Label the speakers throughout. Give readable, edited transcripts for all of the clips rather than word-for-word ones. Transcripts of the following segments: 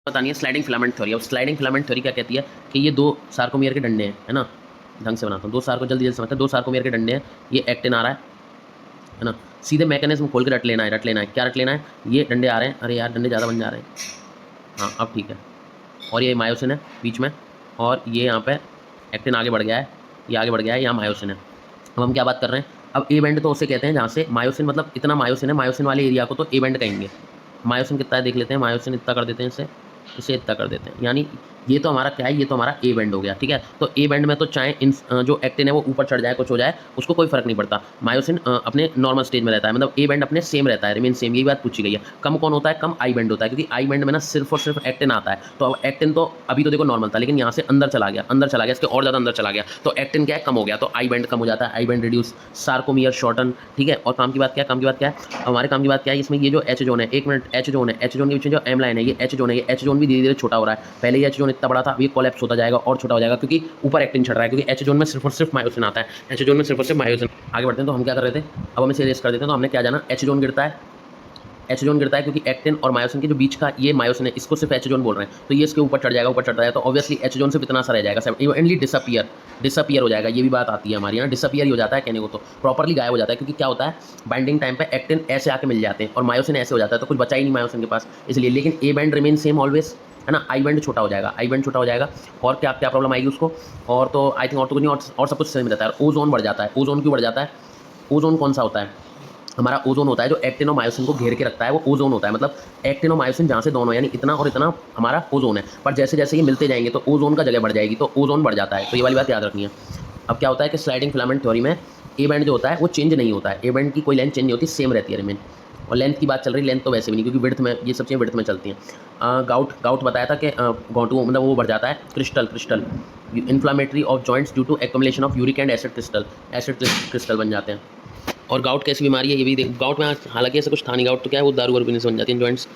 Speaker 1: बतानी है sliding filament theory. अब स्लाइडिंग फिलामेंट थ्योरी क्या कहती है कि ये दो सार्कोमियर के डंडे हैं, है ना। ढंग से बनाता हूँ, दो सार्को जल्दी जल्दी समझते हैं। दो सार्कोमियर के डंडे हैं, ये एक्टिन आ रहा है ना। सीधे मैकेनिज्म खोल के रट लेना है, क्या रट लेना है। ये डंडे आ रहे हैं, अरे यार डंडे ज़्यादा बन जा रहे हैं। हाँ अब ठीक है। और ये मायोसिन है बीच में, और ये यहाँ पे एक्टिन आगे बढ़ गया है, ये आगे बढ़ गया है, यहाँ मायोसिन है। अब हम क्या बात कर रहे हैं, अब ए बैंड तो उसे कहते हैं जहाँ से मायोसिन, मतलब इतना मायोसिन है, मायोसिन वाले एरिया को तो ए बैंड कहेंगे। मायोसिन कितना है देख लेते हैं, मायोसिन इतना कर देते हैं, इसे इतना कर देते हैं, यानी ये तो हमारा क्या है, ये तो हमारा ए बैंड हो गया, ठीक है। तो ए बैंड में तो चाहे इन जो एक्टिन है वो ऊपर चढ़ जाए, कुछ हो जाए, उसको कोई फर्क नहीं पड़ता। मायोसिन अपने नॉर्मल स्टेज में रहता है, मतलब ए बैंड अपने सेम रहता है, रिमेन सेम, यही बात पूछी गई है। कम कौन होता है, कम आई बैंड होता है, क्योंकि आई बैंड में ना सिर्फ और सिर्फ एक्टिन आता है। तो अब एक्टिन तो अभी तो देखो नॉर्मल था, लेकिन यहाँ से अंदर चला गया, इसके और ज़्यादा अंदर चला गया, तो एक्टिन क्या है, कम हो गया, तो आई बैंड कम हो जाता है, I band reduce, sarcomere shorten, ठीक है। और काम की बात क्या है, काम की बात क्या है, हमारे काम की बात क्या है, इसमें ये जो एच जोन है, एक मिनट, एच जोन है, एच जोन के बीच में जो एम लाइन है, ये एच जोन है, ये एच जोन भी धीरे धीरे छोटा हो रहा है। पहले ये एच जोन इतना बड़ा था, अभी कोलैप्स होता जाएगा और छोटा हो जाएगा, क्योंकि ऊपर एक्टिन चढ़ रहा है, क्योंकि एच जोन में सिर्फ और सिर्फ मायोसिन आता है, एच जोन में सिर्फ और सिर्फ मायोसिन। आगे बढ़ते हैं, तो हम क्या कर रहे थे, अब हमें सीरियस कर देते हैं। तो हमने क्या जाना, एच जोन गिरता है, एच जोन गिरता है, क्योंकि एक्टिन और मायोसिन के जो बीच का ये मायोसिन है, इसको सिर्फ एच जोन बोल रहे हैं, तो ये इसके ऊपर चढ़ जाएगा, ऊपर चढ़ता है, तो ऑब्वियसली एच जोन सिर्फ इतना सा रह जाएगा, इवनली डिसअपियर हो जाएगा। ये भी बात आती है हमारी यहाँ, डिसअपियर ही हो जाता है, कहने को तो प्रॉपर्ली गायब हो जाता है, क्योंकि क्या होता है, बाइंडिंग टाइम पे एक्टिन ऐसे आके मिल जाते हैं और मायोसिन ऐसे हो जाता है, तो कुछ बचा ही नहीं मायोसिन के पास, इसलिए। लेकिन A band remain same always, है ना। आई बैंड छोटा हो जाएगा, आई बैंड छोटा हो जाएगा, और क्या क्या प्रॉब्लम आएगी उसको, और तो आई थिंक और तो कुछ नहीं, और सब कुछ सही में रहता है। ओजोन बढ़ जाता है, ओजोन क्यों बढ़ जाता है, ओजोन कौन सा होता है, हमारा ओजोन होता है जो एक्टिन और मायोसिन को घेर के रखता है, वो ओजोन होता है। मतलब एक्टिन और मायोसिन जहाँ से दोनों, यानी इतना और इतना हमारा ओजोन है, पर जैसे जैसे ये मिलते जाएंगे तो ओजोन का जगह बढ़ जाएगी, तो ओजोन बढ़ जाता है, तो ये वाली बात याद रखनी है। अब क्या होता है कि स्लाइडिंग फिलामेंट थ्योरी में ए बैंड जो होता है वो चेंज नहीं होता है, ए बैंड की कोई लेंथ चेंज नहीं होती, सेम रहती है रिमेन। और लेंथ की बात चल रही, लेंथ तो वैसे भी नहीं, क्योंकि विड्थ में ये सब चीज़ें विड्थ में चलती हैं। गाउट बताया था कि गाउटू मतलब वो बढ़ जाता है, crystal inflammatory of joints due to accumulation of uric and acid crystal बन जाते हैं। और गाउट कैसी बीमारी है ये भी देख, गाउट में हालांकि ऐसा कुछ था नहीं, गाउट तो क्या है, वो दारू वारू पीने से बन जाती है जॉइंट्स,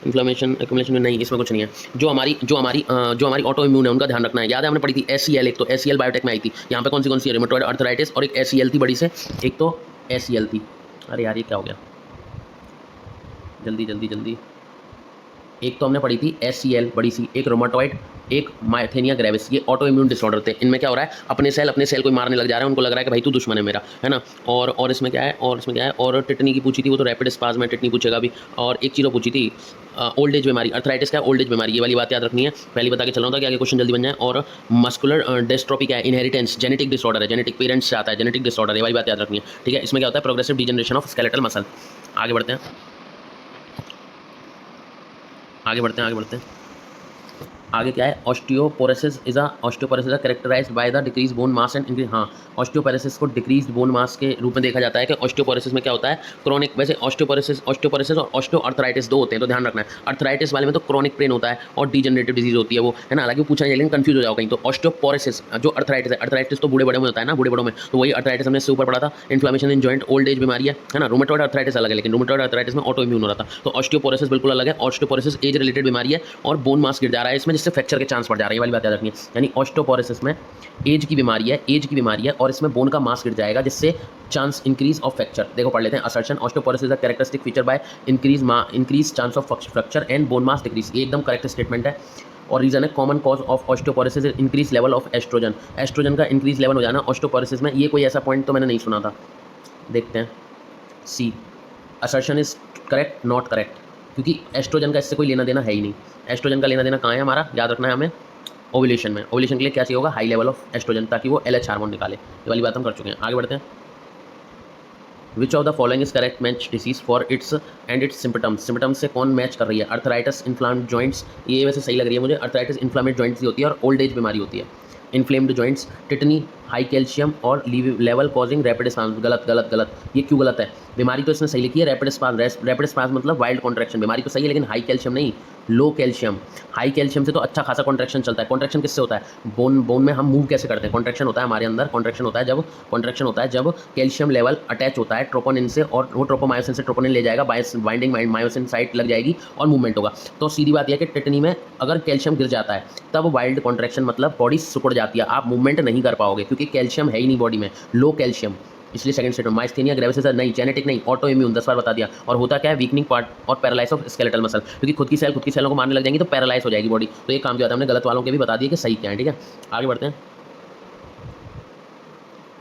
Speaker 1: इन्फ्लेमेशन एक्युमुलेशन में नहीं, इसमें कुछ नहीं है। जो हमारी ऑटो इम्यून है उनका ध्यान रखना है। याद है हमने पढ़ी थी एसीएल, एक तो एसीएल बायोटेक में आई थी, यहाँ पे कौन सी रिमेटॉइड अर्थराइटिस, और एक एसीएल थी बड़ी से, एक तो एसीएल थी। अरे यार ये क्या हो गया, जल्दी जल्दी जल्दी। एक तो हमने पढ़ी थी एसीएल बड़ी सी, एक रोमाटॉइड, एक माइथेनिया ग्रेविस, ये ऑटो इम्यून डिसऑर्डर थे। इनमें क्या हो रहा है, अपने सेल कोई मारने लग जा रहा है, उनको लग रहा है कि भाई तू दुश्मन है मेरा, है ना। और इसमें क्या है, और टिटनी की पूछी थी, वो तो रैपिड स्पाज्म में टिटनी पूछेगा भी। और एक चीज़ पूछी थी, ओल्ड एज बीमारी, अर्थराइटिस का ओल्ड एज बीमारी, ये वाली बात याद रखनी है, पहले बता के चल रहा था कि आगे क्वेश्चन जल्दी बन जाए। और मस्कुलर डिस्ट्रोफी क्या है, इनहेरिटेंस, जेनेटिक डिसऑर्डर है, जेनेटिक पेरेंट्स से आता है, जेनेटिक डिसऑर्डर, ये वाली बात याद रखनी है, ठीक है। इसमें क्या होता है, progressive degeneration of skeletal muscle. आगे बढ़ते हैं, आगे क्या है, osteoporosis is characterized by the decrease bone mass and increase. हाँ, ऑस्टियोपोरोसिस को डिक्रीज बोन मास के रूप में देखा जाता है कि ऑस्टियोपोरोसिस में क्या होता है, क्रोनिक, वैसे ऑस्टियोपोरोसिस और ऑस्टियोआर्थराइटिस दो होते हैं, तो ध्यान रखना है। अर्थराइटिस वाले में तो क्रोनिक पेन होता है और डीजनरेटिव डिजीज होती है वो, है ना। हालांकि पूछा नहीं, लेकिन कंफ्यूज हो जाओ कहीं। तो ऑस्टियोपोरोसिस जो अर्थराइटिस है, अर्थराइटिस तो बूढ़े बड़े में होता है ना, बूढ़े बड़ों में, तो वही अर्थराइटिस हमने इससे ऊपर पढ़ा था। Inflammation in joint, old age बीमारी है ना। रूमेटॉइड अर्थराइटिस अलग है, लेकिन रूमेटॉइड अर्थराइटिस में ऑटो इम्यून हो रहा था, तो ऑस्टियोपोरोसिस बिल्कुल अलग है। ऑस्टियोपोरोसिस एज रिलेटेड बीमारी है और बोन मास गिर जा रहा है इसमें, जिससे फ्रैक्चर के चांस बढ़ जा रहा है, ये वाली बात याद रखनी है। यानी ऑस्टियोपोरोसिस में एज की बीमारी है, और इसमें बोन का मास गिर जाएगा, जिससे चांस इंक्रीज ऑफ फ्रैक्चर। देखो पढ़ लेते हैं, assertion, osteoporosis is a characteristic feature by increase chance of fracture and bone mass decrease, ये एकदम करेक्ट स्टेटमेंट है। और रीजन है, common cause of osteoporosis is increase level of estrogen, estrogen का इंक्रीज लेवल हो जाना ऑस्टियोपोरोसिस में। ये कोई ऐसा पॉइंट तो मैंने नहीं सुना था, देखते हैं। C, assertion is correct, not correct, क्योंकि एस्ट्रोजन का इससे कोई लेना देना है ही नहीं। एस्ट्रोजन का लेना देना कहाँ है हमारा, याद रखना है हमें, ओवुलेशन में। ओवुलेशन के लिए क्या चाहिए होगा, हाई लेवल ऑफ एस्ट्रोजन, ताकि वो एलएच हार्मोन निकाले। ये वाली बात हम कर चुके हैं, आगे बढ़ते हैं। Which of the following is correct match disease for its and it's symptoms से कौन मैच कर रही है, अर्थराइटिस, इन्फ्लामेड जॉइंट्स, ये वैसे सही लग रही है मुझे, अर्थराइटिस इन्फ्लामेड जॉइंट्स की होती है और ओल्ड एज बीमारी होती है। इन्फ्लेम्ड जॉइंट्स, टिटनी, हाई कैल्शियम और लेवल कॉजिंग रैपिड स्पाज्म, गलत। ये क्यों गलत है, बीमारी तो इसने सही लिखी है, रैपिड स्पाज्म मतलब वाइल्ड कॉन्ट्रैक्शन, बीमारी तो सही है, लेकिन हाई कैल्शियम नहीं, लो कैल्शियम। हाई कैल्शियम से तो अच्छा खासा कॉन्ट्रैक्शन चलता है। कॉन्ट्रैक्शन किससे होता है, बोन में हम मूव कैसे करते हैं, कॉन्ट्रैक्शन होता है हमारे अंदर, कॉन्ट्रैक्शन होता है जब कैल्शियम लेवल अटैच होता है ट्रोपोनिन से, और वो ट्रोपोमायोसिन से ट्रोपोनिन ले जाएगा, बाइंडिंग मायोसिन साइट लग जाएगी और मूवमेंट होगा। तो सीधी बात यह है कि टिटनी में अगर कैल्शियम गिर जाता है तब वाइल्ड कॉन्ट्रैक्शन, मतलब बॉडी सिकुड़ जाती है, आप मूवमेंट नहीं कर पाओगे, क्योंकि कैल्शियम है ही नहीं बॉडी में, लो कैल्शियम। इसलिए second statement myasthenia gravis is नहीं, जेनेटिक नहीं, ऑटो इम्यून 10 बार बता दिया। और होता क्या है, वीकनिंग पार्ट और पैरालाइज ऑफ स्केलेटल मसल, क्योंकि खुद की सेलों को मारने लग जाएंगी तो पैरालाइज हो जाएगी बॉडी। तो ये काम किया था हमने, गलत वालों के भी बता दिए कि सही क्या है। ठीक है, आगे बढ़ते हैं,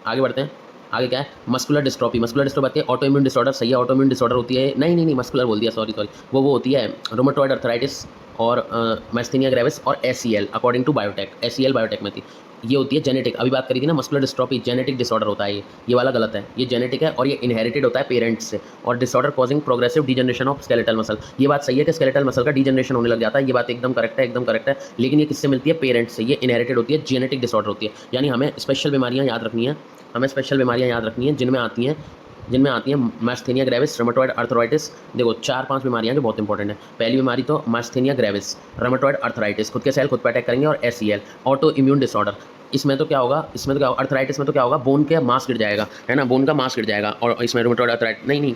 Speaker 1: आगे बढ़ते हैं। आगे क्या है, muscular dystrophy. Muscular dystrophy auto immune disorder, सही है, ऑटो इम्यून डिसऑर्डर होती है, नहीं मस्कुलर बोल दिया, सॉरी वो होती है रोमेटॉइड अर्थराइटिस और माइस्थेनिया ग्रेविस और ACL according to biotech, ACL biotech में थी। ये होती है जेनेटिक, अभी बात करी थी ना, मस्कुलर डिस्ट्रोफी जेनेटिक डिसऑर्डर होता है, ये वाला गलत है, ये जेनेटिक है और ये इनहेरिटेड होता है पेरेंट्स से। और disorder causing progressive degeneration of skeletal muscle, ये बात सही है कि स्केलेटल मसल का डीजनरेशन होने लग जाता है, ये बात एकदम करेक्ट है, एकदम करेक्ट है। लेकिन ये किससे मिलती है, पेरेंट्स से, ये इनहेरिटेड होती है, जेनेटिक डिसऑर्डर होती है। यानी हमें स्पेशल बीमारियाँ याद रखनी है, हमें स्पेशल बीमारियाँ याद रखनी है जिनमें आती हैं माइस्थेनिया ग्रेविस, रोमेटॉइड अर्थराइटिस। देखो 4-5 बीमारियां जो बहुत इंपॉर्टेंट है। पहली बीमारी तो माइस्थेनिया ग्रेविस, रोमेटॉइड अर्थराइटिस, खुद के सेल खुद पर अटैक करेंगे, और एसीएल ऑटो इम्यून डिसऑर्डर। इसमें तो क्या होगा, अर्थराइटिस में तो क्या होगा, बोन के मास गिर जाएगा, है ना, बोन का मास गिर जाएगा। और इसमें रोमेटॉइड अर्थराइटिस नहीं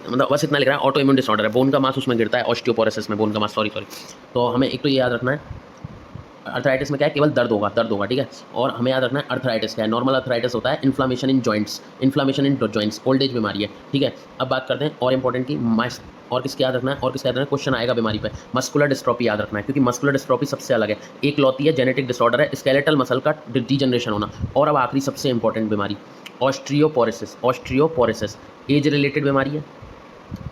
Speaker 1: मतलब बस इतना लिख रहा है, ऑटो इम्यून डिसऑर्डर है, बोन का मास उसमें गिरता है, ऑस्टियोपोरोसिस में बोन का मास, सॉरी। तो हमें एक तो ये याद रखना है, अर्थराइटिस में क्या है, केवल दर्द होगा, ठीक है। और हमें याद रखना है अर्थराइटिस क्या है, नॉर्मल अर्थराइटिस होता है इन्फ्लामेशन इन जॉइंट्स, ओल्ड एज बीमारी है। ठीक है, अब बात करते हैं और इंपॉर्टेंट की और किसके याद रखना है, क्वेश्चन आएगा बीमारी पे, मस्कुलर डिस्ट्रोफी याद रखना है, क्योंकि मस्कुलर डिस्ट्रोफी सबसे अलग है, एक लौती है जेनेटिक डिसऑर्डर है, स्केलेटल मसल का डीजनरेशन होना। और अब आखिरी सबसे इंपॉर्टेंट बीमारी ऑस्ट्रियोपोरोसिस, एज रिलेटेड बीमारी है,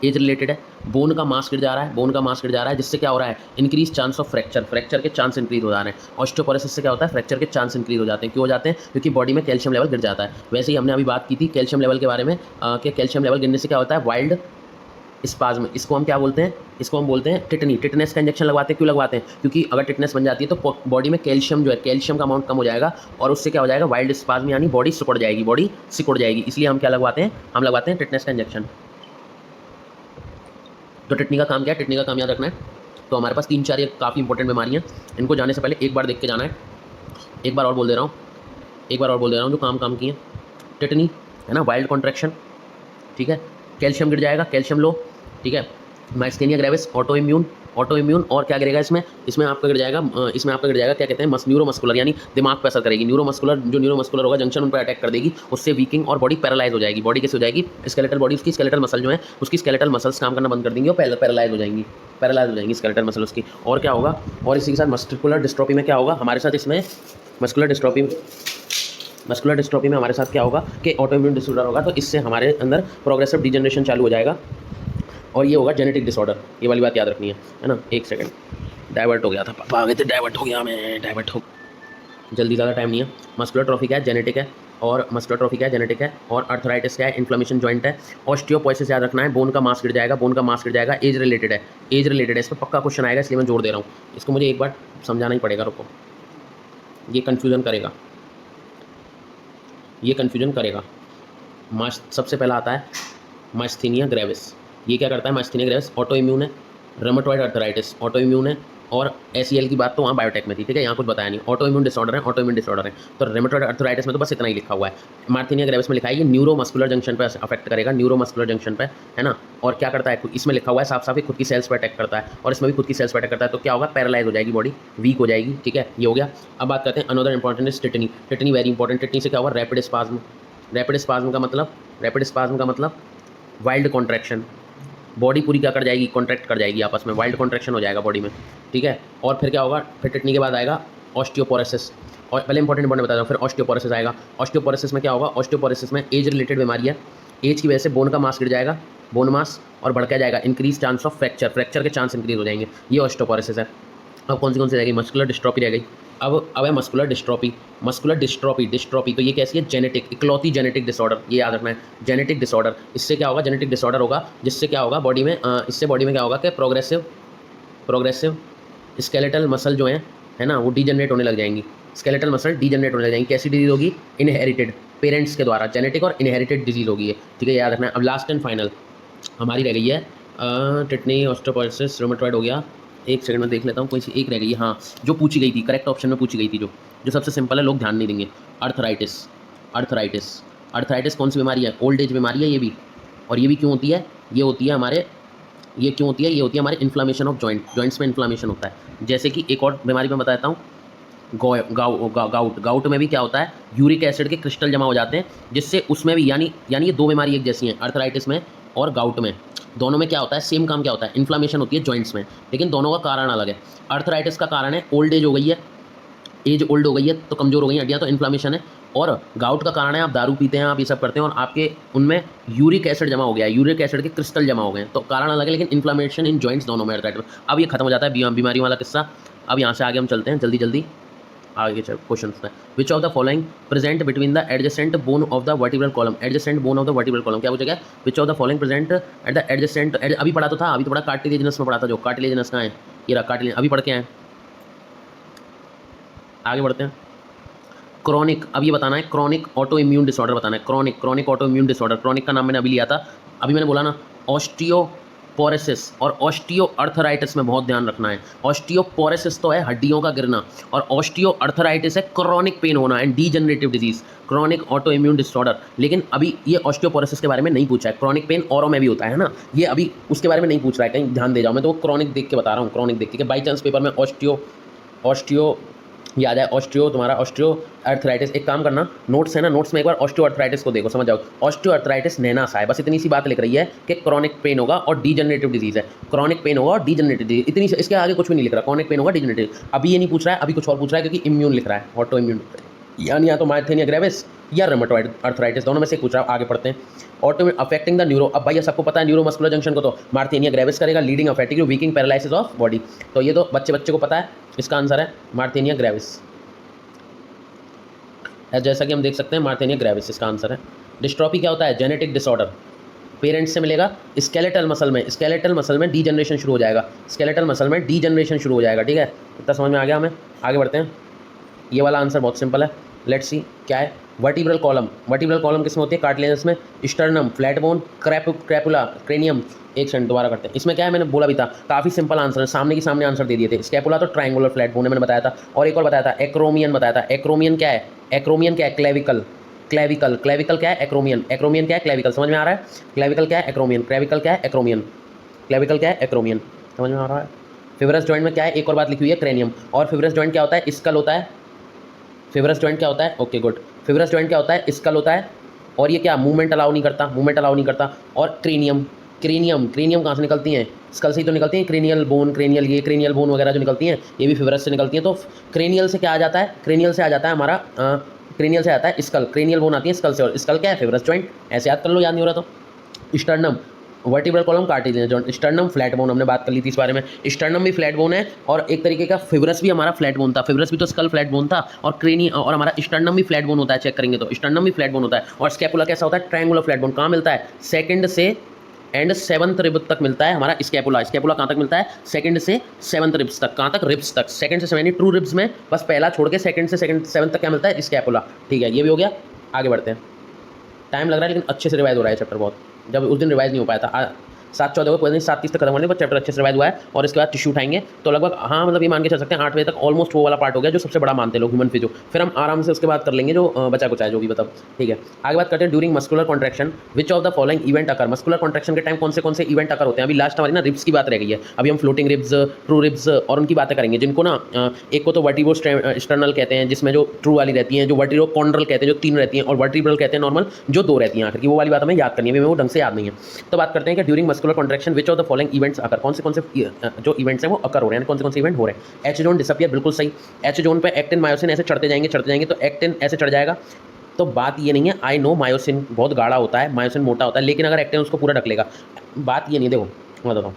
Speaker 1: एज रिलेटेड है, बोन का मास गिर जा रहा है, जिससे क्या हो रहा है, इंक्रीज चांस ऑफ फ्रैक्चर के चांस इंक्रीज हो जा रहे हैं। ऑस्टियोपोरोसिस से क्या होता है, फ्रैक्चर के चांस इंक्रीज हो जाते हैं, क्यों हो जाते हैं, क्योंकि बॉडी में कैल्शियम लेवल गिर जाता है। वैसे ही हमने अभी बात की थी कैल्शियम लेवल के बारे में, कि कैल्शियम लेवल गिरने से क्या होता है, वाइल्ड स्पाज्म, इसको हम क्या बोलते हैं, इसको हम बोलते हैं टिटनी। टिटनेस का इंजेक्शन लगवाते हैं, क्यों लगवाते हैं, क्योंकि अगर टिटनेस बन जाती है तो बॉडी में कैल्शियम का अमाउंट कम हो जाएगा, और उससे क्या हो जाएगा, वाइल्ड स्पाज्म, यानी बॉडी सिकुड़ जाएगी, इसलिए हम क्या लगवाते हैं, टिटनेस का इंजेक्शन। तो टिटनी का काम क्या है, टिटनी का काम याद रखना है। तो हमारे पास 3-4 ये काफ़ी इंपॉर्टेंट बीमारियाँ, इनको जाने से पहले एक बार देख के जाना है। एक बार और बोल दे रहा हूँ जो काम की हैं, टिटनी है ना, वाइल्ड कॉन्ट्रैक्शन, ठीक है, कैल्शियम गिर जाएगा, कैल्शियम लो, ठीक है, माइस्थेनिया ग्रेविस, ऑटो इम्यून, और क्या गिरेगा इसमें आपका गिर जाएगा, क्या कहते हैं, न्यूरोमस्कुलर, यानी दिमाग पर असर करेगी, न्यूरोमस्कुलर होगा, जंक्शन उन पर अटैक कर देगी, उससे वीकिंग और बॉडी पैरालाइज हो जाएगी। बॉडी कैसे हो जाएगी, स्केलेटल बॉडी, उसकी स्केलेटल मसल जो है, उसकी स्केलेटल मसल्स काम करना बंद कर देंगी और पैरालाइज हो जाएंगी स्केलेटल मसल उसकी। और क्या होगा, और इसी के साथ मस्कुलर डिस्ट्रोफी में क्या होगा हमारे साथ, इसमें मस्कुलर डिस्ट्रोफी में हमारे साथ क्या होगा कि ऑटो इम्यून डिसऑर्डर होगा, तो इससे हमारे अंदर प्रोग्रेसिव डीजनरेशन चालू हो जाएगा, और ये होगा जेनेटिक डिसऑर्डर। ये वाली बात याद रखनी है ना। एक सेकंड, डाइवर्ट हो गया था, पापा आ गए थे, डाइवर्ट हो गया मैं, जल्दी, ज़्यादा टाइम नहीं है। मस्कुलर ट्रॉफी क्या है, जेनेटिक है, और अर्थराइटिस क्या है, इन्फ्लेमेशन जॉइंट है। ऑस्टियोपोरोसिस याद रखना है, बोन का मास गिर जाएगा, एज रिलेटेड है, इस पर पक्का क्वेश्चन आएगा, इसलिए मैं जोड़ दे रहा हूँ। इसको मुझे एक बार समझाना ही पड़ेगा, रुको, ये कन्फ्यूज़न करेगा। सबसे पहला आता है माइस्थेनिया ग्रेविस। ये क्या करता है, माइस्थेनिया ग्रेविस ऑटो इम्यून है, रोमेटॉइड अर्थराइटिस ऑटो इम्यून है, और एसीएल की बात तो वहाँ बायोटेक में थी, ठीक है, यहाँ कुछ बताया नहीं, ऑटो इम्यून डिसऑर्डर है। तो रोमेटॉइड अर्थराइटिस में तो बस इतना ही लिखा हुआ है। माइस्थेनिया ग्रेविस में लिखा है ये न्यूरोमस्कुलर जंक्शन पर अफेक्ट करेगा, है ना। और क्या करता है, इसमें लिखा हुआ है साफ ही खुद की सेल्स पर अटैक करता है, और इसमें भी खुद की सेल्स पर अटैक करता है, तो क्या होगा, पैरालाइज हो जाएगी बॉडी, वीक हो जाएगी, ठीक है, ये हो गया। अब बात करते हैं another important is tetany very important. Tetany से क्या होगा, रैपिड स्पाज्म का मतलब वाइल्ड कॉन्ट्रैक्शन, बॉडी पूरी क्या कर जाएगी, कॉन्ट्रैक्ट कर जाएगी आपस में, वाइल्ड कॉन्ट्रैक्शन हो जाएगा बॉडी में, ठीक है। और फिर क्या होगा, फिर टिटनी के बाद आएगा ऑस्टियोपोरोसिस, और पहले इंपॉर्टेंट बता दूँ, फिर ऑस्टियोपोरोसिस आएगा। ऑस्टियोपोरोसिस में क्या होगा, ऑस्टियोपोरोसिस में एज रिलेटेड बीमारी है, एज की वजह से बोन का मास गिर जाएगा, बोन मास, और बढ़ क्या जाएगा, इंक्रीज चांस ऑफ फ्रैक्चर के चांस इंक्रीज हो जाएंगे, ये ऑस्टियोपोरोसिस है। अब कौन सी रहेगी, मस्कुलर डिस्ट्रोफी रह गई। अब है मस्कुलर डिस्ट्रोफी, तो ये कैसी है, इकलौती जेनेटिक डिसऑर्डर, ये याद रखना है, जेनेटिक डिसऑर्डर। इससे क्या होगा, जेनेटिक डिसऑर्डर होगा, जिससे क्या होगा बॉडी में, इससे बॉडी में क्या होगा कि प्रोग्रेसिव स्केलेटल मसल जो है ना, वो डीजनरेट होने लग जाएंगी, कैसी डिजीज होगी, इनहेरिटेड, पेरेंट्स के द्वारा, जेनेटिक और इनहेरिटेड डिजीज होगी ये, ठीक है, याद रखना है। अब लास्ट एंड फाइनल हमारी रह गई है टिटनी, ऑस्टियोपोरोसिस, रोमेटॉइड हो गया, एक सेकंड में देख लेता हूँ, कोई सी एक रह गई, हाँ, जो पूछी गई थी करेक्ट ऑप्शन में पूछी गई थी, जो सबसे सिंपल है, लोग ध्यान नहीं देंगे, अर्थराइटिस कौन सी बीमारी है, ओल्ड एज बीमारी है ये भी, और ये भी क्यों होती है, ये होती है हमारे इन्फ्लामेशन ऑफ जॉइंट्स में इन्फ्लामेशन होता है। जैसे कि एक और बीमारी मैं बताता हूँ, गाउट में भी क्या होता है, यूरिक एसिड के क्रिस्टल जमा हो जाते हैं, जिससे उसमें भी यानी ये दो बीमारी एक जैसी हैं, अर्थराइटिस में और गाउट में। दोनों में क्या होता है, सेम काम क्या होता है, इन्फ्लामेशन होती है जॉइंट्स में, लेकिन दोनों का कारण अलग है। अर्थराइटिस का कारण है ओल्ड एज हो गई है, एज ओल्ड हो गई है तो कमज़ोर हो गई हैं हड्डियाँ, तो इन्फ्लामेशन है। और गाउट का कारण है आप दारू पीते हैं, आप ये सब करते हैं और आपके उनमें यूरिक एसिड जमा हो गया है, यूरिक एसिड के क्रिस्टल जमा हो गए हैं, तो कारण अलग है, लेकिन इन्फ्लामेशन इन जॉइंट्स दोनों में अर्थराइटिस। अब ये खत्म हो जाता है बीमारी वाला किस्सा। अब यहाँ से आगे हम चलते हैं जल्दी जल्दी आगे क्वेश्चन में। Which of the following present between the adjacent bone of the vertebral column, adjacent bone of the vertebral column क्या पूछा गया, which of the following present at the adjacent, अभी पढ़ा तो था, अभी तो पढ़ा कार्टिलेजिनस में पढ़ा था, जो कार्टिलेजिनस कहाँ है, ये रहा कार्टिलेजिनस, अभी पढ़ के आए। आगे बढ़ते हैं। क्रॉनिक, अब ये बताना है क्रॉनिक ऑटो इम्यून डिसऑर्डर बताना है, chronic auto immune disorder. Chronic का नाम मैंने अभी लिया था, अभी मैंने बोला ना ऑस्टियोपोरोसिस और ऑस्टियो अर्थराइटिस में बहुत ध्यान रखना है। ऑस्टियोपोरोसिस तो है हड्डियों का गिरना, और ऑस्टियो अर्थराइटिस है क्रॉनिक पेन होना and degenerative disease, chronic auto immune disorder. लेकिन अभी ये ऑस्टियोपोरोसिस के बारे में नहीं पूछा है, क्रॉनिक पेन औरों में भी होता है ना, ये अभी उसके बारे में नहीं पूछ रहा है, कहीं ध्यान दे जाओ, मैं तो क्रॉनिक देख के बता रहा हूँ, क्रॉनिक देख के, बाई चांस पेपर में ऑस्टियो याद है, तुम्हारा ऑस्टियो अर्थराइटिस। एक काम करना, नोट्स है ना, नोट्स में एक बार ऑस्टियो अर्थराइटिस को देखो, समझ जाओ। ऑस्टियो अर्थराइटिस नैना सा है, बस इतनी सी बात लिख रही है कि क्रॉनिक पेन होगा और डीजनरेटिव डिजीज है, क्रॉनिक पेन होगा और डीजनरेटिव डिजीज, इतनी, इसके आगे कुछ भी नहीं लिख रहा, क्रॉनिक पेन होगा डीजनरेटिव। अभी ये नहीं पूछ रहा है, अभी कुछ और पूछ रहा है, क्योंकि इम्यून लिख रहा है, ऑटो इम्यून, यानी या तो माइथेनिया ग्रेविस या रूमेटॉइड अर्थराइटिस, दोनों में से पूछ रहा है। आगे पढ़ते हैं। ऑटो अफेक्टिंग द न्यूरो, अब भाई सबको पता है न्यूरोमस्कुलर जंक्शन को तो मार्थेनिया ग्रेविस करेगा, leading affecting weakening paralysis of body, तो ये तो बच्चे को पता है, इसका आंसर है मार्थेनिया ग्रेविस। जैसा कि हम देख सकते हैं मार्थेनिया ग्रेविस इसका आंसर है। डिस्ट्रॉफी क्या होता है, जेनेटिक डिसऑर्डर, पेरेंट्स से मिलेगा, स्केलेटल मसल में डीजनरेशन शुरू हो जाएगा, स्केलेटल मसल में डीजनरेशन शुरू हो जाएगा, ठीक है, इतना समझ में आ गया हमें। आगे बढ़ते हैं, ये वाला आंसर बहुत सिंपल है, लेट्स सी क्या है। वर्टिब्रल कॉलम किसमें होती है, कार्टिलेजस में, स्टर्नम, फ्लैट बोन, क्रैपुला, क्रेनियम। एक सेकंड दोबारा करते हैं, इसमें क्या है, मैंने बोला भी था, काफ़ी सिंपल आंसर है, सामने आंसर दे दिए थे। स्कैपुला तो ट्रायंगुलर फ्लैट बोन है, मैंने बताया था, और एक और बताया था एक्रोमियन बताया था। एक्रोमियन क्या है, क्लेविकल क्या है, एक्रोमियन क्या है, क्लेविकल, समझ में आ रहा है, क्लेविकल क्या है, एक्रोमियन, क्लेविकल क्या है, एक्रोमियन, समझ में आ रहा है। फिब्रस जॉइंट में क्या है, एक और बात लिखी हुई है, क्रेनियम, और फिब्रस जॉइंट क्या होता है, स्कल होता है, फिब्रस जॉइंट क्या होता है, ओके गुड, फिब्रस जॉइंट क्या होता है, स्कल होता है, और ये क्या मूवमेंट अलाउ नहीं करता, और क्रेनियम कहाँ से निकलती हैं, स्कल से ही तो निकलती हैं, क्रेनियल बोन वगैरह जो निकलती हैं, ये भी फिब्रस से निकलती हैं। तो क्रेनियल से क्या आ जाता है, क्रेनियल से आ जाता है हमारा, क्रेनियल से आता है स्कल, क्रेनियल बोन आती है स्कल से, और स्कल क्या है, फिब्रस जॉइंट, ऐसे याद कर लो, याद नहीं हो रहा तो। Sternum, vertebral column, cartilaginous, sternum flat bone, हमने बात कर ली थी इस बारे में, स्टर्नम भी फ्लैट बोन है, और एक तरीके का फिब्रस भी हमारा फ्लैट बोन था, फिब्रस भी तो स्कल फ्लैट बोन था, और और हमारा स्टर्नम भी फ्लैट बोन होता है, चेक करेंगे तो स्टर्नम भी फ्लैट बोन होता है। और स्कैपुला कैसा होता है, ट्रायंगुलर फ्लैट बोन, कहाँ मिलता है, सेकंड से एंड 7th रिब तक मिलता है हमारा स्कैपुला कहाँ तक मिलता है, सेकंड से 7th रिब्स तक, कहाँ तक, रिब्स तक, सेकंड से 7 ट्रू रिब्स में, बस पहला छोड़ के सेकंड से 7th तक क्या मिलता है, स्कैपुला, ठीक है, ये भी हो गया। आगे बढ़ते हैं, टाइम लग रहा है लेकिन अच्छे से रिवाइज हो रहा है चैप्टर बहुत, जब उस दिन रिवाइज नहीं हो पाया था, 7:14 को कोई नहीं, 7:30 तक खत्म होने पर चैप्टर अच्छे से रिवाइज हुआ है, और इसके बाद टिश्यू उठाएंगे, तो लगभग हाँ मतलब ये मान के चल सकते हैं 8 बजे तक ऑलमोस्ट वो वाला पार्ट हो गया जो सबसे बड़ा मानते हैं लोग, ह्यूमन फिजियो, फिर हम आराम से उसके बाद कर लेंगे जो बचा कुछ है जो भी मतलब, ठीक है। आगे बात करते हैं during muscular contraction, which of the following event occur, muscular contraction के टाइम कौन से इवेंट अकर होते हैं। अभी लास्ट हमारी ना रिब्स की बात रह गई है, अभी हम फ्लोटिंग रिब्स, ट्रू रिब्स और उनकी बातें करेंगे, जिनको ना एक को तो वर्टिब्रो स्टर्नल कहते हैं, जिसमें जो ट्रू वाली रहती हैं, जो वर्टिब्रो कॉन्ड्रल कहते हैं जो 3 रहती हैं, और वर्टिब्रल कहते हैं नॉर्मल जो 2 रहती हैं, आखिर की वो वाली बात हमें याद करनी है, वो ढंग से याद नहीं है। तो बात करते हैं कि during muscular contraction which of the following events अकर, कौन से जो इवेंट्स हैं वो अकर हो रहे हैं, कौन से इवेंट हो रहे हैं। एच जोन डिसअपियर, बिल्कुल सही, एच जोन पे एक्टिन मायोसिन ऐसे चढ़ते जाएंगे, तो एक्टिन ऐसे चढ़ जाएगा, तो बात ये नहीं है, आई नो मायोसिन बहुत गाढ़ा होता है, मायोसिन मोटा होता है, लेकिन अगर एक्टिन उसको पूरा ढक लेगा, बात ये नहीं, देखो मैं बताता हूँ,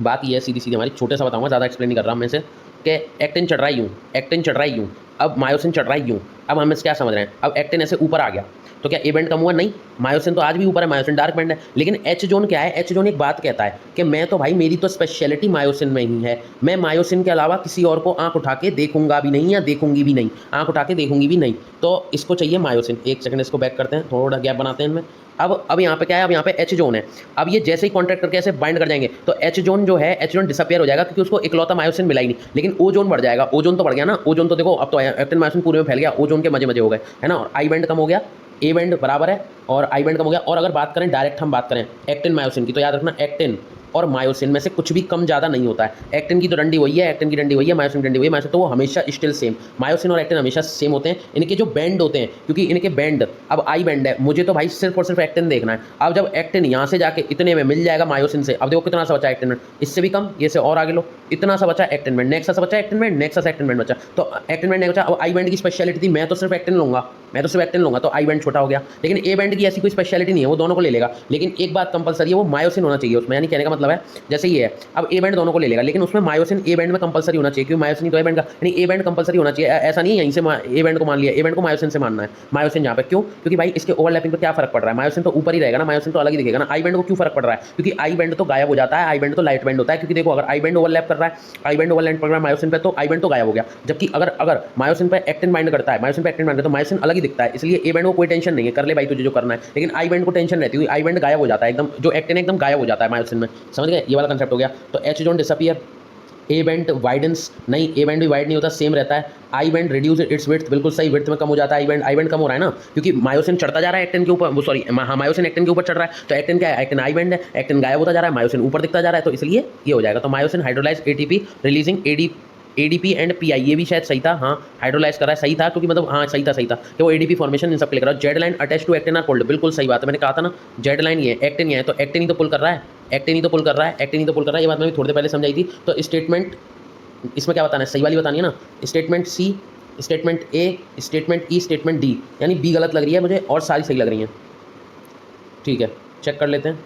Speaker 1: बात ये है सीधी हमारी, छोटे सा बताऊँगा, ज़्यादा एक्सप्लेन नहीं कर रहा मैं से, कि एक्टिन चढ़ रहा है यूँ, अब मायोसिन चढ़ रहा है यूँ, अब हम इससे क्या समझ रहे हैं, अब एक्टिन ऐसे ऊपर आ गया तो क्या ए बैंड कम हुआ, नहीं, मायोसिन तो आज भी ऊपर है, मायोसिन डार्क बैंड है, लेकिन एच जोन क्या है, एच जोन एक बात कहता है कि मैं तो भाई मेरी तो स्पेशलिटी मायोसिन में ही है, मैं मायोसिन के अलावा किसी और को आंख उठा के देखूंगा भी नहीं या देखूंगी भी नहीं, आंख उठा के देखूंगी भी नहीं, तो इसको चाहिए मायोसिन। एक सेकंड इसको बैक करते हैं, थोड़ा गैप बनाते हैं इनमें। अब यहाँ पे क्या है, अब यहाँ पे एच जोन है, अब ये जैसे ही कॉन्ट्रैक्ट करके ऐसे बाइंड कर जाएंगे तो एच जोन जो है, एच जोन डिसअपियर हो जाएगा, क्योंकि उसको इकलौता मायोसिन मिला ही नहीं, लेकिन ओ जोन बढ़ जाएगा, ओ जोन तो बढ़ गया ना, ओ जोन तो देखो अब तो एक्टिन मायोसिन पूरे में फैल गया, ओ जोन के मजे हो गए, है ना, और आई बैंड कम हो गया, ए बैंड बराबर है और आई बैंड कम हो गया। और अगर बात करें डायरेक्ट हम बात करें एक्टिन मायोसिन की, तो याद रखना एक्टिन और मायोसिन में से कुछ भी कम ज़्यादा नहीं होता है। एक्टिन की तो डंडी वही है, एक्टिन की डंडी वही है, मायोसिन की डंडी वही है, मायोसिन तो वो हमेशा स्टिल सेम। मायोसिन और एक्टिन हमेशा सेम होते हैं। इनके जो बैंड होते हैं, क्योंकि इनके बैंड, अब आई बैंड है, मुझे तो भाई सिर्फ और सिर्फ एक्टिन देखना है। अब जब एक्टिन यहाँ से जाके इतने में मिल जाएगा मायोसिन से, अब देखो कितना सा बचा एक्टिन बैंड, इससे भी कम, ये से और आगे लो, इतना सा बचा एक्टिन बैंड, नेक्स्ट सा बचा एक्टिन बैंड, नेक्स्ट सा एक्टिन बैंड बचा, तो एक्टिन बैंड नहीं बचा। अब आई बैंड की स्पेशलिटी थी, मैं तो सिर्फ एक्टिन लूंगा, तो आई बैंड छोटा हो गया। लेकिन ए बैंड की ऐसी कोई स्पेशलिटी नहीं है, वो दोनों को ले लेगा। लेकिन एक बात कंपलसरी है, वो मायोसिन होना चाहिए उसमें, यानी कहने का मतलब है जैसे ये है, अब ए बैंड दोनों को ले लेगा, लेकिन उसमें मायोसिन ए बैंड में कंपलसरी होना चाहिए, क्योंकि मायोसिन तो ए बैंड का, यानी ए बैंड कंपलसरी होना चाहिए। ऐसा नहीं है यहीं से ए बैंड को मान लिया, ए बैंड को मायोसिन से मानना है, मायोसिन यहाँ पे क्यों, क्योंकि भाई इसके ओवरलैपिंग पे क्या फर्क पड़ रहा है, मायोसिन तो ऊपर ही रहेगा ना, मायोसिन तो अलग ही दिखेगा ना। आई बैंड को क्यों फर्क पड़ रहा है, क्योंकि आई बैंड तो गायब हो जाता है, आई बैंड तो लाइट बैंड होता है, क्योंकि देखो अगर आई बैंड ओवरलैप कर रहा है, आई बैंड ओवरलैप कर रहा है मायोसिन पे, तो आई बैंड तो गायब हो गया। जबकि अगर मायोसिन पे एक्टिन बाइंड करता है, मायोसिन पे एक्टिन बाइंड करता है, तो मायोसिन अलग ही दिखता है, इसलिए ए बैंड को कोई टेंशन नहीं है, कर ले भाई तुझे जो करना है। लेकिन आई बैंड को टेंशन रहती है, आई बैंड गायब हो जाता है एकदम, जो एक्टिन एकदम गायब हो जाता है मायोसिन में, समझ गए, ये वाला कंसेप्ट हो गया। तो H don't disappear, A band widens नहीं, ए बैंड भी वाइड नहीं होता, सेम रहता है। I band reduce it's width, बिल्कुल सही, विड्थ में कम हो जाता है। आई बैंड कम हो रहा है ना, क्योंकि मायोसिन चढ़ता जा रहा है एक्टिन के ऊपर, सॉरी मायोसिन एक्टिन के ऊपर चढ़ रहा है, तो एक्टिन क्या है, एक्टिन आई बैंड है, एक्टिन गायब होता जा रहा है, मायोसिन ऊपर दिखता जा रहा है, तो इसलिए ये हो जाएगा। तो myosin hydrolyse ATP releasing ADP and pi, ये भी शायद सही था, हाँ हाइड्रोलाइज कर रहा है, सही था, क्योंकि मतलब हाँ सही था कि वो एडीपी फॉर्मेशन इन सब के लेकर रहा है। Z line attach to actin are called, बिल्कुल सही बात है, मैंने कहा था ना जेड लाइन ये एक्टिन ये है, तो एक्टिन ही तो पुल कर रहा है, एक्टिन ही तो पुल कर रहा है, ये बात मैंने थोड़ी देर पहले समझाई थी। तो स्टेटमेंट इसमें क्या बताना है, सही वाली बतानी है ना, statement C, statement A, statement E, statement D, यानी बी गलत लग रही है मुझे और सारी सही लग रही हैं। ठीक है, चेक कर लेते हैं।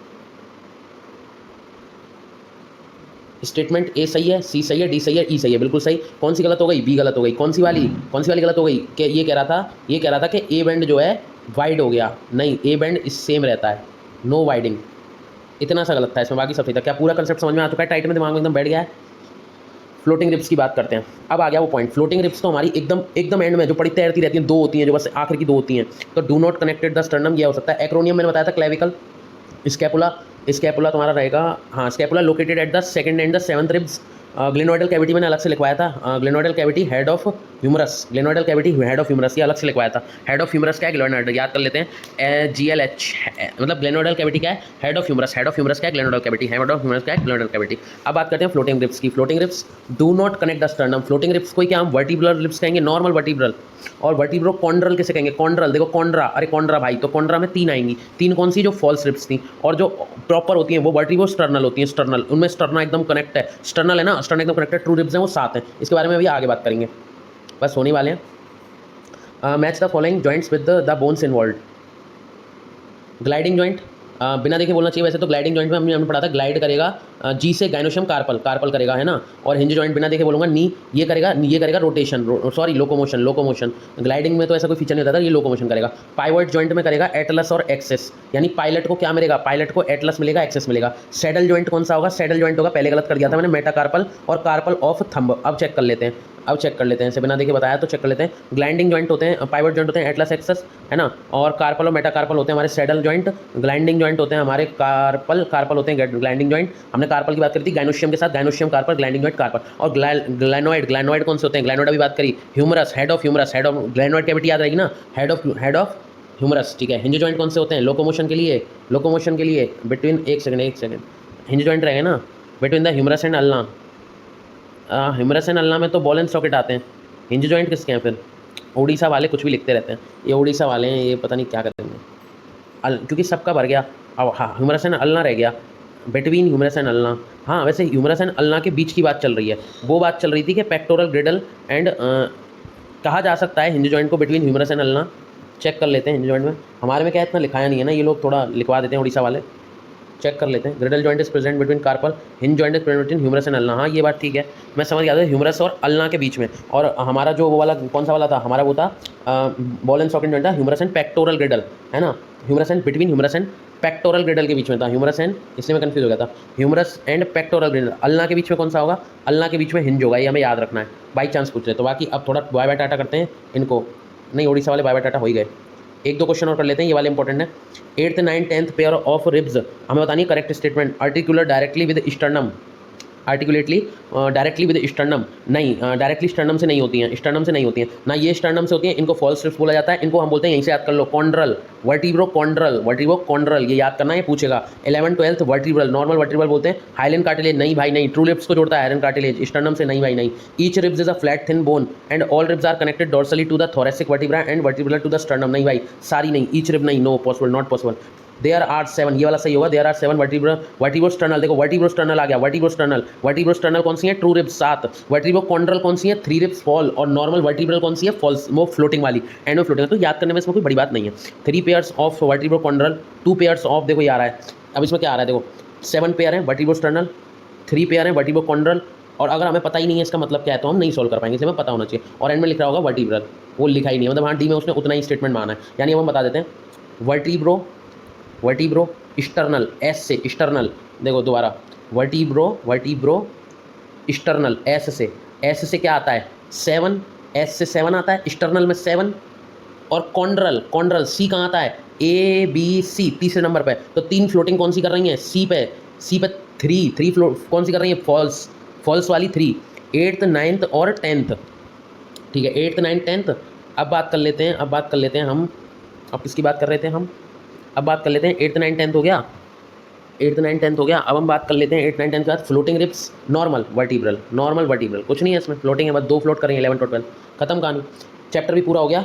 Speaker 1: स्टेटमेंट ए सही है, सी सही है, डी सही है, ई सही है, बिल्कुल सही। कौन सी गलत हो गई, बी गलत हो गई। कौन सी वाली गलत हो गई, कि ये कह रहा था कि ए बैंड जो है वाइड हो गया, नहीं ए बैंड इस सेम रहता है, नो वाइडिंग, इतना सा गलत था इसमें, बाकी सब सही था। क्या पूरा कंसेप्ट समझ में आ चुका है, टाइट में दिमाग में एकदम बैठ गया है। फ्लोटिंग रिप्स की बात करते हैं, अब आ गया वो पॉइंट। फ्लोटिंग रिप्स तो हमारी एकदम एंड में जो पड़ी तैरती रहती हैं, दो होती हैं जो बस आखिर की दो होती हैं, तो do not connected the sternum, ये हो सकता है। एक्रोनियम मैंने बताया था, क्लेविकल, स्कैपुला तुम्हारा रहेगा, हाँ scapula located at the second and the seventh ribs. Glenoidal cavity मैंने अलग से लिखवाया था, glenoidal cavity head of humerus, glenoidal cavity head of humerus, ये अलग से लिखवाया था। हेड ऑफ ह्यूमरस क्या है, ग्लेनोइडल, याद कर लेते हैं, GLH, मतलब ग्लेनोइडल कैविटी क्या है, हेड ऑफ ह्यूमरस क्या है, glenoidal cavity, head of humerus क्या है, ग्लेनोइडल कैविटी। अब बात करते हैं फ्लोटिंग रिप्स की। Floating ribs do not connect the sternum, floating ribs कोई क्या हम वर्टिब्रल रिप्स कहेंगे, नॉर्मल वर्टिब्रल, और वर्टिब्रो कॉन्ड्रल किसे कहेंगे, कॉन्ड्रल, देखो कॉन्ड्रा, अरे कॉन्ड्रा भाई, तो कॉन्ड्रा में 3 आएंगी, 3 कौन सी, जो फॉल्स रिप्स थी, और जो प्रॉपर होती हैं वो वर्टिब्रो स्टर्नल होती हैं, स्टर्नल, उनमें स्टर्ना एकदम कनेक्ट है, स्टर्नल है ना, स्टर्ना एकदम कनेक्ट है, ट्रू रिप्स हैं वो 7 हैं, इसके बारे में अभी आगे बात करेंगे, बस होने वाले हैं। Match the following joints with the bones involve. Gliding joint बिना देखे बोलना चाहिए वैसे तो, ग्लाइडिंग जॉइंट में हमने पढ़ा था, ग्लाइड करेगा जी से गाइनोशियम कार्पल करेगा, है ना, और हिंज जॉइंट बिना देखे बोलूँगा नी, ये करेगा रोटेशन, सॉरी लोकोमोशन, ग्लाइडिंग में तो ऐसा कोई फीचर नहीं होता था, ये लोकोमोशन करेगा। पाइवट जॉइंट में करेगा एटलस और एक्सेस, यानी पायलट को क्या मिलेगा, पायलट को एटलस मिलेगा, एक्सेस मिलेगा। सैडल जॉइंट कौन सा होगा, सैडल जॉइंट होगा, पहले गलत कर दिया था मैंने, मेटाकार्पल और कार्पल ऑफ थंब। अब चेक कर लेते हैं, इसे बिना देखे बताया तो चेक कर लेते हैं। ग्लाइडिंग जॉइंट होते हैं, पाइवट जॉइंट होते हैं एटलस एक्सेस, है ना, और कार्पल और मेटाकार्पल होते हैं हमारे सैडल जॉइंट। ग्लाइडिंग जॉइंट होते हैं हमारे कार्पल होते हैं ग्लाइडिंग जॉइंट, हमने कार्पल की बात करी थी गाइनोशियम के साथ, gynoecium carpal, gliding joint carpal. और ग्लैनोइड कौन से होते हैं, ग्लैनोइड अभी बात करी, ह्यूमरस, हेड ऑफ ग्लैनोइड कैविटी याद रहेगी ना, हेड ऑफ ह्यूमरस, ठीक है। हिंज जॉइंट कौन से होते हैं, लोकोमोशन के लिए बिटवीन, एक सेकंड, हिंज जॉइंट रहेगा ना between the humerus and ulna, humerus and ulna में तो बॉल एंड सॉकेट आते हैं, हिंज जॉइंट किसके हैं फिर, उड़ीसा वाले कुछ भी लिखते रहते हैं, ये उड़ीसा वाले हैं, ये पता नहीं क्या करते हैं, क्योंकि सबका भर गया। अब हाँ ह्यूमरस एंड अल्ना रह गया, बिटवीन ह्यूमरस एंड अल्ना, हाँ वैसे ह्यूमरस एंड अल्ना के बीच की बात चल रही है, वो बात चल रही थी कि पेक्टोरल ग्रिडल एंड कहा जा सकता है हिंज जॉइंट को between humerus and ulna. Check कर लेते हैं हिंज जॉइंट में, हमारे में क्या इतना लिखाया नहीं है ना, ये लोग थोड़ा लिखवा देते हैं उड़ीसा वाले, चेक कर लेते हैं। Girdle joint is present between carpal, hinge joint is present between humerus and ulna, हाँ ये बात ठीक है, मैं समझ गया था ह्यूमरस और अल्ना के बीच में। और हमारा जो वो वाला कौन सा वाला था, हमारा वो था बॉल एंड सॉकेट जॉइंट था, ह्यूमरस एंड पेक्टोरल ग्रिडल, है ना, humerus and between humerus and pectoral girdle के बीच में था, ह्यूमरस एंड, इसलिए मैं कंफ्यूज हो गया था, humerus and pectoral girdle. Ulna के बीच में कौन सा होगा, अल्ना के बीच में हिंज होगा, ये हमें याद रखना है, बाई चांस पूछ रहे तो। बाकी अब थोड़ा बाय बाय टाटा करते हैं इनको, नहीं उड़ीसा वाले बाय बाय टाटा हो ही गए, 1-2 क्वेश्चन और कर लेते हैं, ये वाले इंपॉर्टेंट है। 8th, 9th, 10th pair of ribs हमें बतानी है correct statement. Articular directly with sternum, articulately directly with sternum, नहीं डायरेक्टली स्टर्नम से नहीं होती हैं, स्टर्नम से नहीं होती हैं ना, ये स्टर्नम से होती हैं, इनको फॉल्स रिब्स बोला जाता है। इनको हम बोलते हैं, यहीं से याद कर लो, chondral, vertebro chondral, vertebro chondral, ये याद करना है, पूछेगा 11 12 वर्टिब्रल, नॉर्मल वर्टिब्रल बोलते हैं। हाइलन कार्टिलेज, नहीं भाई नहीं, ट्रू रिब्स को जोड़ता है आयरन कार्टिलेज, स्टर्नम से नहीं भाई नहीं। Each ribs is a flat thin bone and all ribs are connected dorsally to the thoracic vertebra and vertebral to the sternum, नहीं भाई सारी नहीं, ईच रिब नहीं, no possible, not possible. There are 7, ये वाला सही होगा, देयर आर 7 वर्टिब्रो स्टर्नल, देखो वर्टिब्रो स्टर्नल आ गया, वर्टिब्रो स्टर्नल कौन सी है, ट्रू रिब्स 7, वर्टिब्रो कॉन्ड्रल कौन सी है, 3 रिब्स फॉल, और नॉर्मल वर्टिब्रल कौन सी है, फॉल्स, वो फ्लोटिंग वाली, एंड में फ्लोटिंग, तो याद करने में इसमें कोई बड़ी बात नहीं है। 3 pairs of vertebro chondral, 2 pairs of, देखो ये आ रहा है, अब इसमें क्या आ रहा है, देखो 7 पेयर है वर्टिब्रो स्टर्नल, 3 पेयर है वर्टिब्रो कॉन्ड्रल, और अगर हमें पता ही नहीं है इसका मतलब क्या है तो हम नहीं सोल्व कर पाएंगे, इसलिए हमें पता होना चाहिए। और एंड में लिख रहा होगा वर्टिब्रल, वो लिखा ही नहीं है, मतलब हाँ डी में उसने उतना ही स्टेटमेंट माना है, यानी हम बता देते हैं वर्टिब्रो स्टर्नल, एस से स्टर्नल, देखो दोबारा वर्टिब्रो स्टर्नल, एस से क्या आता है 7, एस से 7 आता है, स्टर्नल में 7, और कॉन्ड्रल सी कहाँ आता है, ए बी सी तीसरे नंबर पे, तो 3 फ्लोटिंग कौन सी कर रही हैं, सी पे 3 फ्लोट कौन सी कर रही है, फॉल्स वाली 3, 8th 9th और 10th, ठीक है 8th 9th 10th। अब बात कर लेते हैं हम, अब किसकी बात कर रहे थे हम, अब बात कर लेते हैं 8th 9th 10th हो गया, 8th 9th 10th हो गया। अब हम बात कर लेते हैं 8th 9th 10th के बाद फ्लोटिंग रिब्स, नॉर्मल वर्टिब्रल, कुछ नहीं है इसमें, फ्लोटिंग है, बस 2 फ्लोट करेंगे 11 12, खत्म कहानी, चैप्टर भी पूरा हो गया।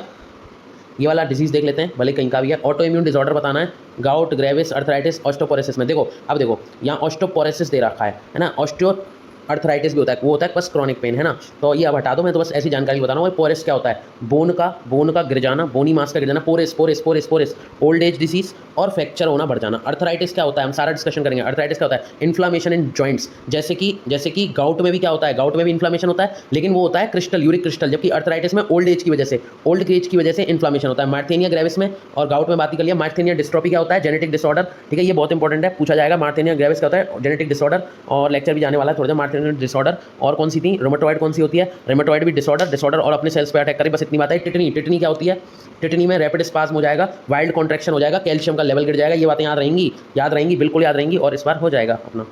Speaker 1: ये वाला डिजीज़ देख लेते हैं, भले कहीं का भी है, ऑटो इम्यून डिसऑर्डर बताना है, गाउट, ग्रेविस, अर्थराइटिस, ऑस्टोपोरोसिस में। देखो अब देखो यहाँ ऑस्टोपोरोसिस दे रखा है ना, अर्थराइटिस भी होता है, वो होता है बस क्रॉनिक पेन, है ना, तो ये अब हटा दो, मैं तो बस ऐसी जानकारी बता रहा हूँ। पोरेस क्या होता है, बोन का गिर जाना, बोनी मास का गिर जाना, पोरेस ओल्ड एज डिसीज और फ्रैक्चर होना, बढ़ जाना। अर्थराइटिस क्या होता है, हम सारा डिस्कशन करेंगे। अर्थराइटिस क्या होता है, इन्फ्लामेशन इन जॉइंट्स, जैसे कि गाउट में भी क्या होता है, गाउट में भी इन्फ्लामेशन होता है, लेकिन वो होता है क्रिस्टल, यूरिक क्रिस्टल, जबकि अर्थराइटिस में ओल्ड एज की वजह से इन्फ्लामेशन होता है। मार्थेनिया ग्रेविस में और गाउट में बात ही कर लिया। मार्थेनिया डिस्ट्रोफी क्या होता है, जेनेटिक डिसऑर्डर, ठीक है, ये बहुत इंपॉर्टेंट है, पूछा जाएगा। मार्थेनिया ग्रेविस क्या होता है, जेनेटिक डिसऑर्डर, और लेक्चर भी जाने वाला है थोड़ा सा। मार्थेनिया डिसऑर्डर और कौन सी थी, रोमेटॉइड कौन सी होती है, रोमेटॉइड भी डिसऑर्डर और अपने सेल्स पे अटैक करे, बस इतनी बात है। टिटनी क्या होती है, टिटनी में रैपिड स्पाज्म हो जाएगा, वाइल्ड कॉन्ट्रैक्शन हो जाएगा, कैल्शियम का लेवल गिर जाएगा, ये बातें याद रहेंगी, बिल्कुल याद रहेंगी, और इस बार हो जाएगा अपना।